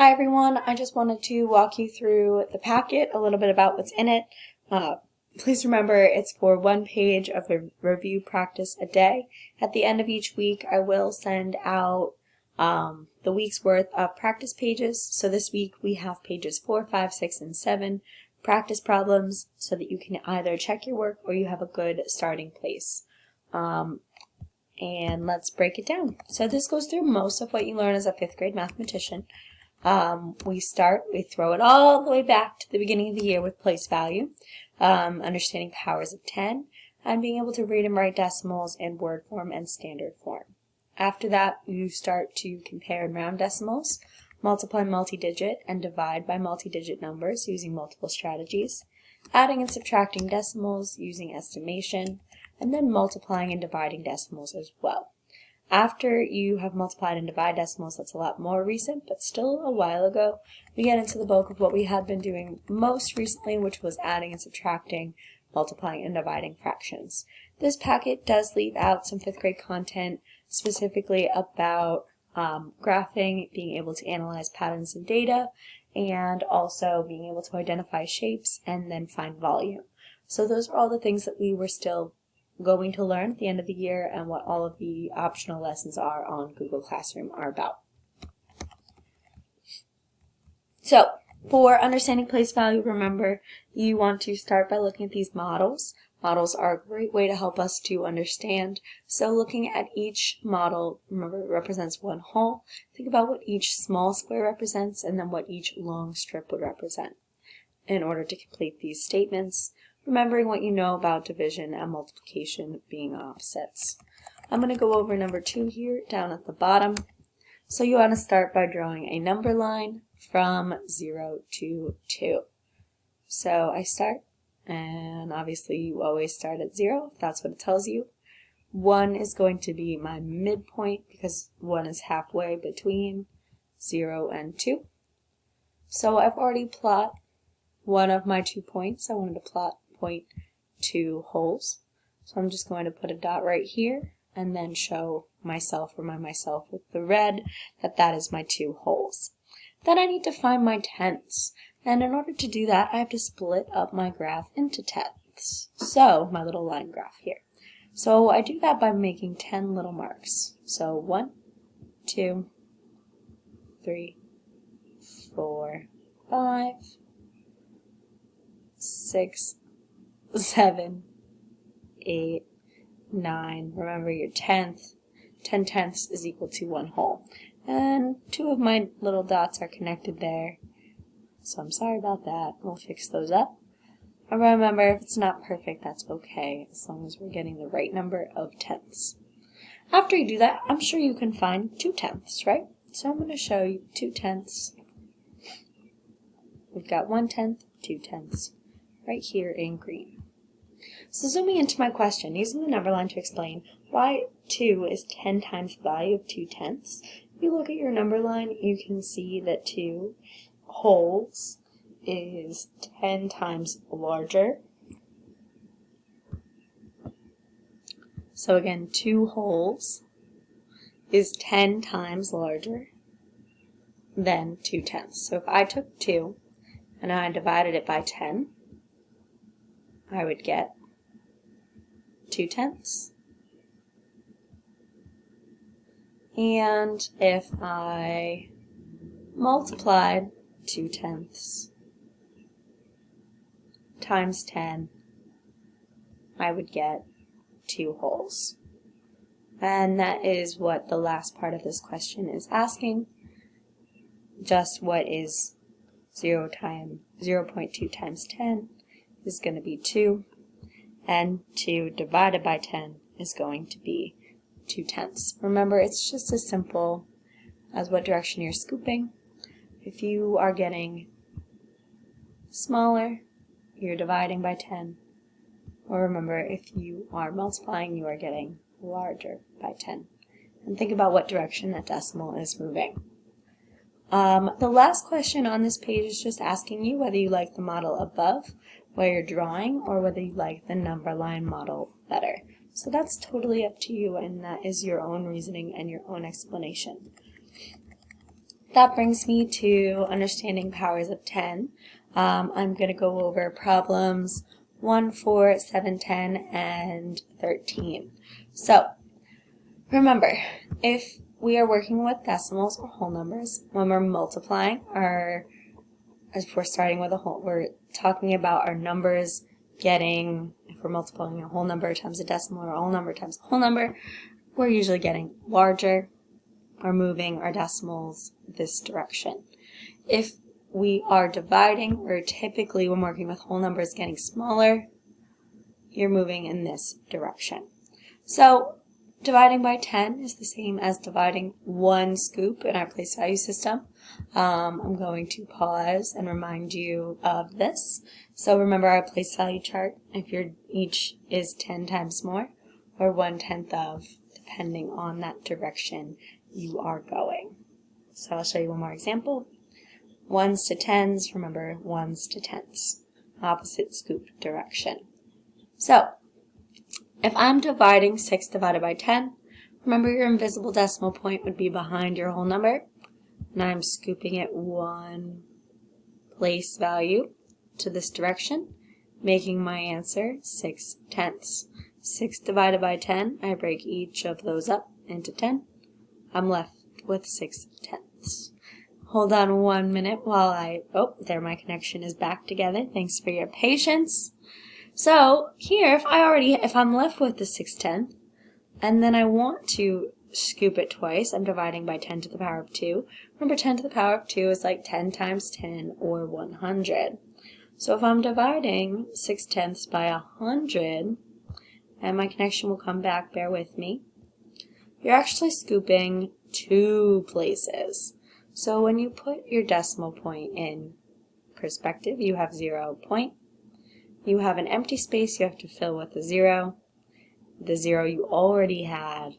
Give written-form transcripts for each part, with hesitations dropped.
Hi everyone, I just wanted to walk you through the packet, a little bit about what's in it. Please remember it's for 1 page of a review practice a day. At the end of each week, I will send out the week's worth of practice pages. So this week we have pages 4, 5, 6, and 7, practice problems, so that you can either check your work or you have a good starting place. And let's break it down. So this goes through most of what you learn as a 5th grade mathematician. We throw it all the way back to the beginning of the year with place value, understanding powers of 10, and being able to read and write decimals in word form and standard form. After that, you start to compare and round decimals, multiply multi-digit, and divide by multi-digit numbers using multiple strategies, adding and subtracting decimals using estimation, and then multiplying and dividing decimals as well. After you have multiplied and divided decimals, that's a lot more recent, but still a while ago, we get into the bulk of what we had been doing most recently, which was adding and subtracting, multiplying and dividing fractions. This packet does leave out some 5th grade content, specifically about graphing, being able to analyze patterns in data, and also being able to identify shapes and then find volume. So those are all the things that we were still going to learn at the end of the year, and what all of the optional lessons are on Google Classroom are about. So, for understanding place value, remember you want to start by looking at these models. Models are a great way to help us to understand. So looking at each model, remember it represents one whole. Think about what each small square represents and then what each long strip would represent in order to complete these statements, remembering what you know about division and multiplication being opposites. I'm going to go over number 2 here down at the bottom. So you want to start by drawing a number line from 0 to 2. So I start, and obviously you always start at 0, if that's what it tells you. 1 is going to be my midpoint because 1 is halfway between 0 and 2. So I've already plotted one of my 2 points. I wanted to plot point 2 holes. So I'm just going to put a dot right here and then show myself, remind myself with the red that is my 2 holes. Then I need to find my tenths. And in order to do that, I have to split up my graph into tenths. So my little line graph here. So I do that by making 10 little marks. So 1, 2, 3, 4, 5, 6, 7, 8, 9. Remember your 10th. 10 tenths is equal to 1 whole. And 2 of my little dots are connected there. So I'm sorry about that. We'll fix those up. And remember, if it's not perfect, that's okay, as long as we're getting the right number of tenths. After you do that, I'm sure you can find 2 tenths, right? So I'm going to show you 2 tenths. We've got 1 tenth, 2 tenths, right here in green. So zooming into my question, using the number line to explain why 2 is 10 times the value of 2 tenths. If you look at your number line, you can see that 2 wholes is 10 times larger. So again, 2 wholes is 10 times larger than 2 tenths. So if I took 2 and I divided it by 10, I would get 2 tenths. And if I multiplied 2 tenths times 10, I would get 2 wholes. And that is what the last part of this question is asking. Just what is 0.2 times 10 is going to be 2, and 2 divided by 10 is going to be 2 tenths. Remember, it's just as simple as what direction you're scooping. If you are getting smaller, you're dividing by 10. Or remember, if you are multiplying, you are getting larger by 10. And think about what direction that decimal is moving. The last question on this page is just asking you whether you like the model above, where you're drawing, or whether you like the number line model better. So that's totally up to you, and that is your own reasoning and your own explanation. that brings me to understanding powers of 10. I'm going to go over problems 1, 4, 7, 10, and 13. So, remember, if we are working with decimals or whole numbers, when we're multiplying if we're starting with a whole, we're talking about our numbers getting, if we're multiplying a whole number times a decimal or a whole number times a whole number, we're usually getting larger or moving our decimals this direction. If we are dividing, or typically when working with whole numbers getting smaller, you're moving in this direction. So dividing by 10 is the same as dividing one scoop in our place value system. I'm going to pause and remind you of this. So remember our place value chart, if each is 10 times more, or 1/10 of, depending on that direction you are going. So I'll show you one more example. 1s to 10s, remember 1s to 10ths, opposite scoop direction. So, if I'm dividing 6 divided by 10, remember your invisible decimal point would be behind your whole number, and I'm scooping it one place value to this direction, making my answer 6/10. 6 divided by 10, I break each of those up into 10. I'm left with 6/10. Hold on 1 minute while there my connection is back together. Thanks for your patience. So here, if I'm left with the 6/10, and then I want to scoop it twice, I'm dividing by 10 to the power of 2. Remember, 10 to the power of 2 is like 10 times 10, or 100. So if I'm dividing 6/10 by 100, and my connection will come back, bear with me, you're actually scooping 2 places. So when you put your decimal point in perspective, you have 0 point. You have an empty space you have to fill with a 0, the 0 you already had,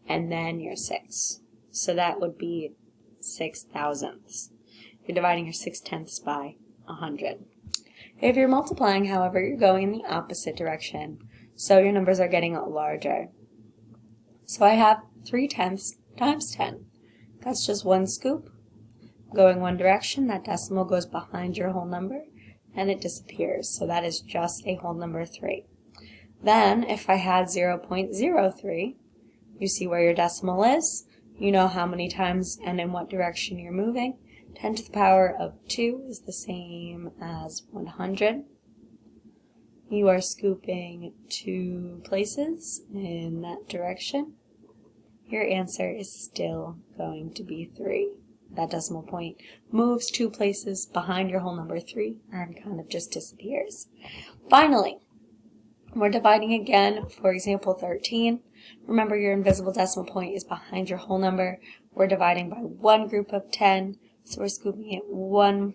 and then your 6. So that would be 6/1000. You're dividing your 6/10 by 100. If you're multiplying, however, you're going in the opposite direction, so your numbers are getting larger. So I have 3/10 times 10. That's just one scoop. Going one direction, that decimal goes behind your whole number, and it disappears. So that is just a whole number 3. Then, if I had 0.03, you see where your decimal is. You know how many times and in what direction you're moving. 10 to the power of 2 is the same as 100. You are scooping 2 places in that direction. Your answer is still going to be 3. That decimal point moves 2 places behind your whole number 3 and kind of just disappears. Finally, we're dividing again for example 13. Remember, your invisible decimal point is behind your whole number. We're dividing by one group of 10, so we're scooping it one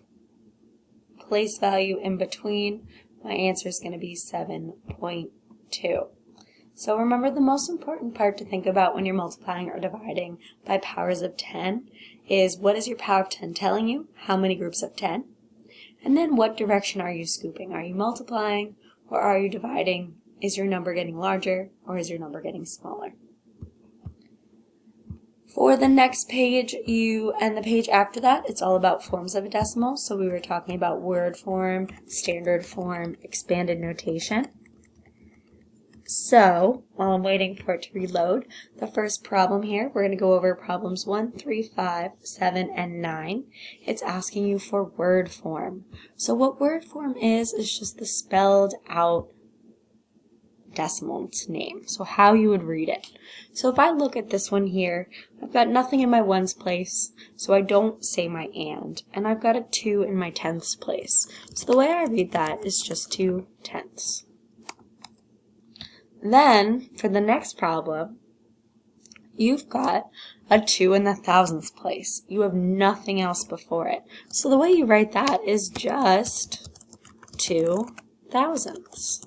place value in between. My answer is going to be 7.2. So remember, the most important part to think about when you're multiplying or dividing by powers of 10 is, what is your power of 10 telling you? How many groups of 10? And then what direction are you scooping? Are you multiplying or are you dividing? Is your number getting larger or is your number getting smaller? For the next page, and the page after that, it's all about forms of a decimal. So we were talking about word form, standard form, expanded notation. So, while I'm waiting for it to reload, the first problem here, we're going to go over problems 1, 3, 5, 7, and 9. It's asking you for word form. So what word form is just the spelled out decimal name. So how you would read it. So if I look at this one here, I've got nothing in my ones place, so I don't say my and I've got a 2 in my tenths place. So the way I read that is just 2/10. Then, for the next problem, you've got a 2 in the thousandths place. You have nothing else before it. So the way you write that is just 2 thousandths.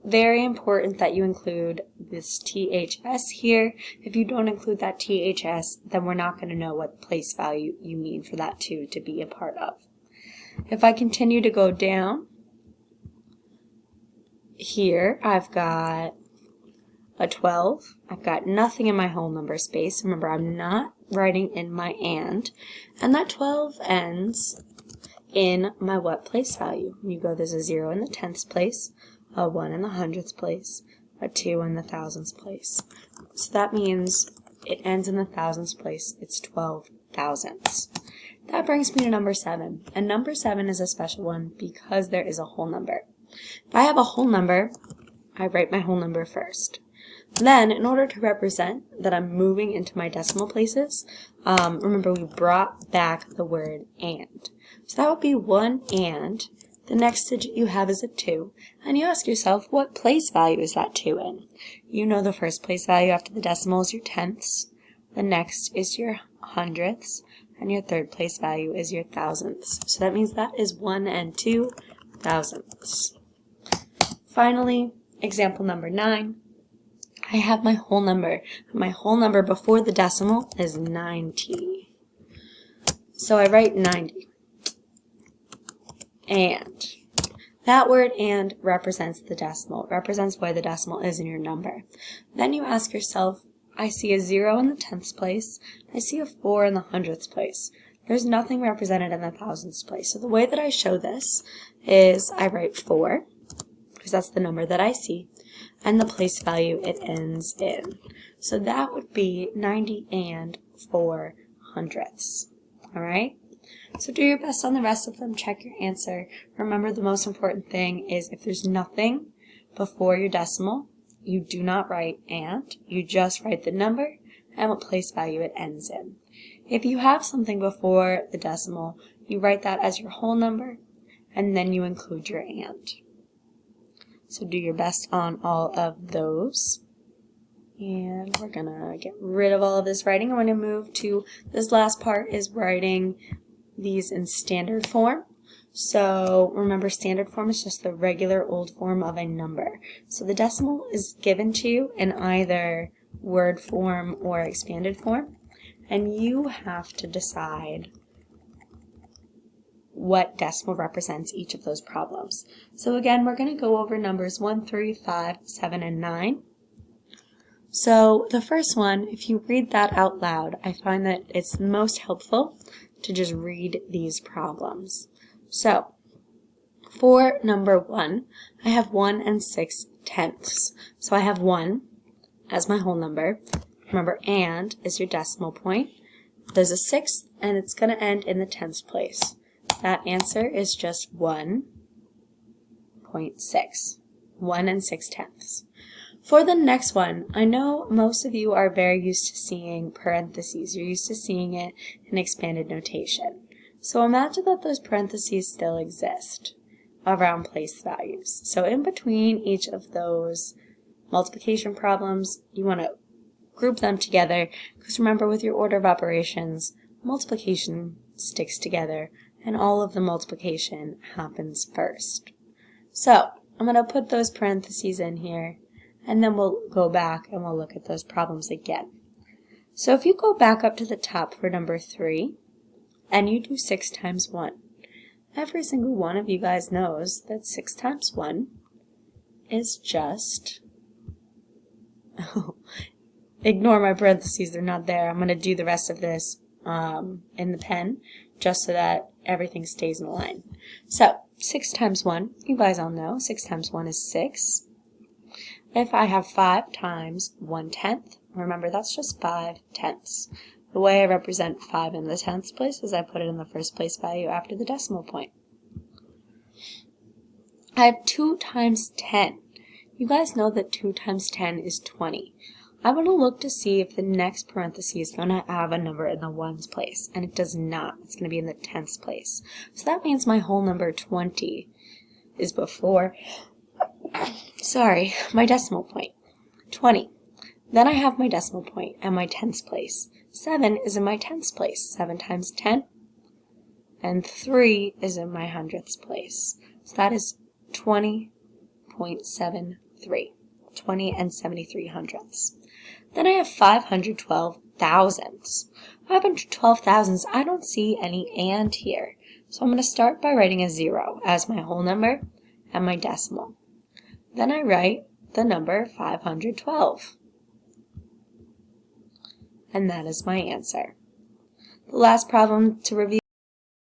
Very important that you include this THS here. If you don't include that THS, then we're not going to know what place value you mean for that 2 to be a part of. If I continue to go down, here I've got a 12. I've got nothing in my whole number space. Remember, I'm not writing in my and that 12 ends in my what place value? You go, there's a 0 in the tenths place, a 1 in the hundredths place, a 2 in the thousandths place. So that means it ends in the thousandths place. It's 12 thousandths. That brings me to number 7. And number 7 is a special one because there is a whole number. If I have a whole number, I write my whole number first. Then, in order to represent that I'm moving into my decimal places, remember we brought back the word and. So that would be 1 and. The next digit you have is a 2. And you ask yourself, what place value is that 2 in? You know the first place value after the decimal is your tenths. The next is your hundredths. And your third place value is your thousandths. So that means that is 1 and 2 thousandths. Finally, example number 9. I have my whole number. My whole number before the decimal is 90. So I write 90. And that word and represents the decimal. It represents where the decimal is in your number. Then you ask yourself, I see a 0 in the tenths place. I see a 4 in the hundredths place. There's nothing represented in the thousandths place. So the way that I show this is I write 4, because that's the number that I see, and the place value it ends in. So that would be 90 and 4 hundredths. All right? So do your best on the rest of them. Check your answer. Remember, the most important thing is if there's nothing before your decimal, you do not write and. You just write the number and what place value it ends in. If you have something before the decimal, you write that as your whole number, and then you include your and. So do your best on all of those. And we're going to get rid of all of this writing. I'm going to move to this last part is writing these in standard form. So remember, standard form is just the regular old form of a number. So the decimal is given to you in either word form or expanded form. And you have to decide what decimal represents each of those problems. So again, we're going to go over numbers 1, 3, 5, 7, and 9. So the first one, if you read that out loud, I find that it's most helpful to just read these problems. So for number 1, I have 1 and 6 tenths. So I have 1 as my whole number. Remember, and is your decimal point. There's a 6th, and it's going to end in the tenths place. That answer is just 1.6. 1 and 6 tenths. For the next one, I know most of you are very used to seeing parentheses. You're used to seeing it in expanded notation. So imagine that those parentheses still exist around place values. So in between each of those multiplication problems, you want to group them together, because remember, with your order of operations, multiplication sticks together and all of the multiplication happens first. So I'm going to put those parentheses in here, and then we'll go back and we'll look at those problems again. So if you go back up to the top for number 3 and you do 6 times 1, every single one of you guys knows that 6 times 1 is just ignore my parentheses, they're not there. I'm going to do the rest of this in the pen just so that everything stays in line. So 6 times 1, you guys all know 6 times 1 is 6. If I have 5 times 1/10, remember that's just 5 tenths. The way I represent 5 in the tenths place is I put it in the first place value after the decimal point. I have 2 times 10. You guys know that 2 times 10 is 20. I want to look to see if the next parenthesis is going to have a number in the ones place, and it does not. It's going to be in the tenths place. So that means my whole number 20 is before, my decimal point, 20. Then I have my decimal point and my tenths place. 7 is in my tenths place, 7 times 10, and 3 is in my hundredths place. So that is 20.73, 20 and 73 hundredths. Then I have 512 thousandths. 512 thousandths, I don't see any and here. So I'm going to start by writing a 0 as my whole number and my decimal. Then I write the number 512. And that is my answer. The last problem to review